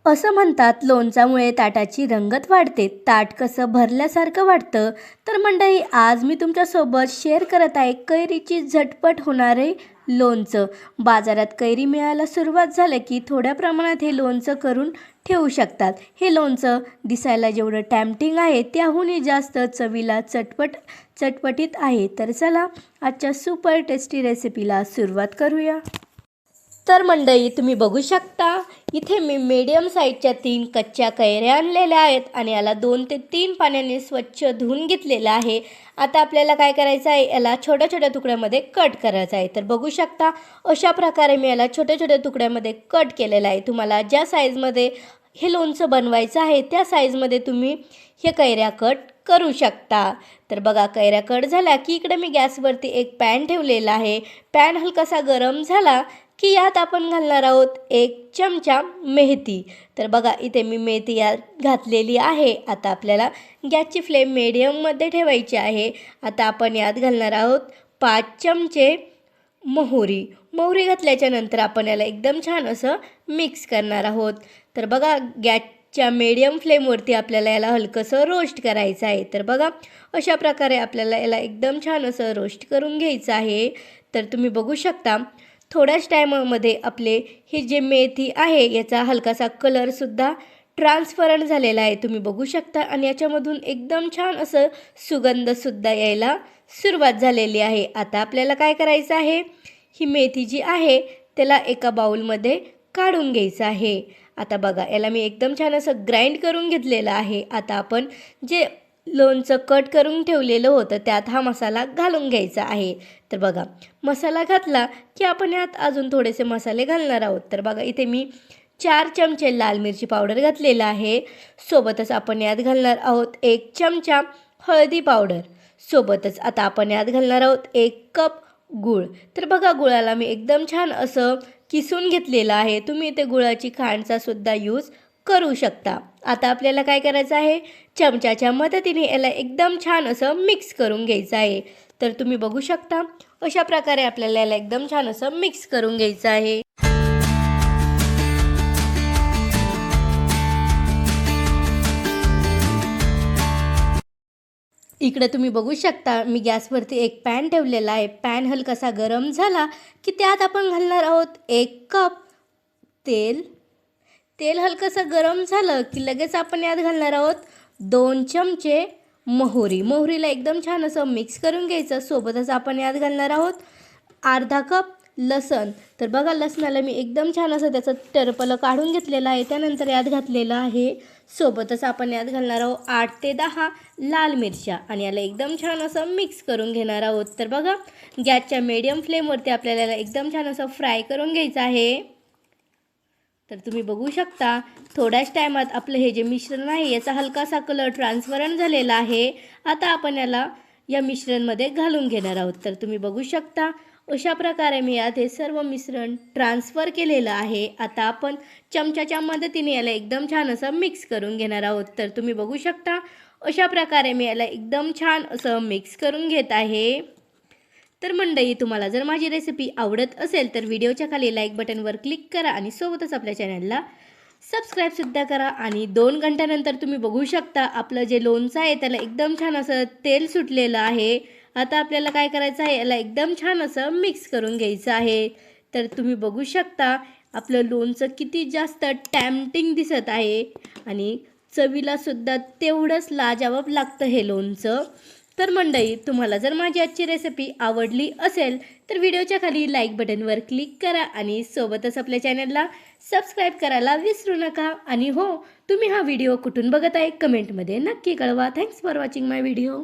असं म्हणतात लोणच्यामुळे ताटाची रंगत वाढते, ताट कसं भरल्यासारखं वाटतं. तर मंडळी, आज मी तुमच्यासोबत शेअर करत आहे कैरीची झटपट होणारे लोणचं. बाजारात कैरी मिळायला सुरुवात झाली की थोड्या प्रमाणात हे लोणचं करून ठेवू शकतात. हे लोणचं दिसायला जेवढं टॅम्पटिंग आहे त्याहूनही जास्त चवीला चटपटीत आहे. तर चला आजच्या सुपर टेस्टी रेसिपीला सुरुवात करूया. तर मंडळी, तुम्ही बघू शकता इथे मी मीडियम साईजच्या 3 कच्च्या कैऱ्या आणलेल्या आहेत आणि याला 2 ते 3 पाण्याने स्वच्छ धुवून घेतलेलं आहे. आता आपल्याला काय करायचं आहे, याला छोट्या छोट्या तुकड्यामध्ये कट करायचं आहे. तर बघू शकता अशा प्रकारे मी याला छोट्या छोट्या तुकड्यामध्ये कट केलेलं आहे. तुम्हाला ज्या साईजमध्ये हे लोणचं बनवायचं आहे त्या साईजमध्ये तुम्ही हे कैऱ्या कट करू शकता. तर बघा, कैऱ्या कट झाल्या की इकडे मी गॅसवरती एक पॅन ठेवलेला आहे. पॅन हलकासा गरम झाला की यात आपण घालणार आहोत 1 चमचा मेथी. तर बघा, इथे मी मेथी यात घातलेली आहे. आता आपल्याला गॅसची फ्लेम मीडियममध्ये ठेवायची आहे. आता आपण यात घालणार आहोत 5 चमचे मोहरी. मोहरी घातल्याच्या नंतर आपण याला एकदम छान असं मिक्स करणार आहोत. तर बघा, गॅसच्या मीडियम फ्लेमवरती आपल्याला याला हलकंसं रोस्ट करायचं आहे. तर बघा, अशा प्रकारे आपल्याला याला एकदम छान असं रोस्ट करून घ्यायचं आहे. तर तुम्ही बघू शकता थोड्याच टायमामध्ये आपले हे जे मेथी आहे याचा हलकासा कलरसुद्धा ट्रान्सफरंट झालेला आहे, तुम्ही बघू शकता. आणि याच्यामधून एकदम छान असं सुगंधसुद्धा यायला सुरुवात झालेली आहे. आता आपल्याला काय करायचं आहे, ही मेथी जी आहे त्याला एका बाउलमध्ये काढून घ्यायचं आहे. आता बघा, याला मी एकदम छान असं ग्राइंड करून घेतलेलं आहे. आता आपण जे लोणचं कट करून ठेवलेलं होतं त्यात हा मसाला घालून घ्यायचा आहे. तर बघा, मसाला घातला की आपण यात अजून थोडेसे मसाले घालणार आहोत. तर बघा, इथे मी 4 चमचे लाल मिरची पावडर घातलेला आहे. सोबतच आपण यात घालणार आहोत 1 चमचा हळदी पावडर. सोबतच आता आपण यात घालणार आहोत 1 कप गूळ. तर बघा, गुळाला मी एकदम छान असं किसून घेतलेलं आहे. तुम्ही इथे गुळाची खांडचा सुद्धा यूज करू शकता. आता आपल्याला काय करायचं आहे, चमच्याच्या मदतीने याला एकदम छान असं मिक्स करून घ्यायचं आहे. तर तुम्ही बघू शकता अशा प्रकारे आपल्याला याला एकदम छान असं मिक्स करून घ्यायचं आहे. इकडे तुम्ही बघू शकता मी गॅसवरती एक पॅन ठेवलेला आहे. पॅन हलकासा गरम झाला की त्यात आपण घालणार आहोत 1 कप तेल. तेल हलकंसं गरम झालं की लगेच आपण यात घालणार आहोत 2 चमचे मोहरी. मोहरीला एकदम छान असं मिक्स करून घ्यायचं. सोबतच आपण यात घालणार आहोत अर्धा कप लसण. तर बघा, लसणाला मी एकदम छान असं त्याचं टरपलं काढून घेतलेलं आहे. त्यानंतर यात घातलेलं आहे. सोबतच आपण यात घालणार आहोत 8 ते 10 लाल मिरच्या आणि याला एकदम छान असं मिक्स करून घेणार आहोत. तर बघा, गॅसच्या मीडियम फ्लेमवरती आपल्याला याला एकदम छान असं फ्राय करून घ्यायचं आहे. तर तुम्ही बघू शकता थोड्याच टायमात आपलं हे जे मिश्रण आहे याचा हलकासा कलर ट्रान्सफरंट झालेला आहे. आता आपण याला या मिश्रणमध्ये घालून घेणार आहोत. तर तुम्ही बघू शकता अशा प्रकारे मी यात हे सर्व मिश्रण ट्रान्सफर केलेलं आहे. आता आपण चमच्याच्या मदतीने याला एकदम छान असं मिक्स करून घेणार आहोत. तर तुम्ही बघू शकता अशा प्रकारे मी याला एकदम छान असं मिक्स करून घेत आहे. तर मंडळी, तुम्हाला जर माझी रेसिपी आवडत असेल तर व्हिडिओच्या खाली लाईक बटनवर क्लिक करा आणि सोबतच आपल्या चॅनलला सबस्क्राईबसुद्धा करा. आणि 2 घंट्यानंतर तुम्ही बघू शकता आपलं जे लोणचं आहे त्याला एकदम छान असं तेल सुटलेलं आहे. आता आपल्याला काय करायचं आहे, याला एकदम छान असं मिक्स करून घ्यायचं आहे. तर तुम्ही बघू शकता आपलं लोणचं किती जास्त टॅम्पटिंग दिसत आहे आणि चवीलासुद्धा तेवढंच लाजवाब लागतं हे लोणचं. तर मंडळी, तुम्हाला जर माझी आजची रेसिपी आवडली असेल तर व्हिडिओच्या खाली लाईक बटनवर क्लिक करा आणि सोबतच आपल्या चॅनलला सबस्क्राईब करायला विसरू नका. आणि हो, तुम्ही हा व्हिडिओ कुठून बघत आहे कमेंटमध्ये नक्की कळवा. Thanks for watching my video.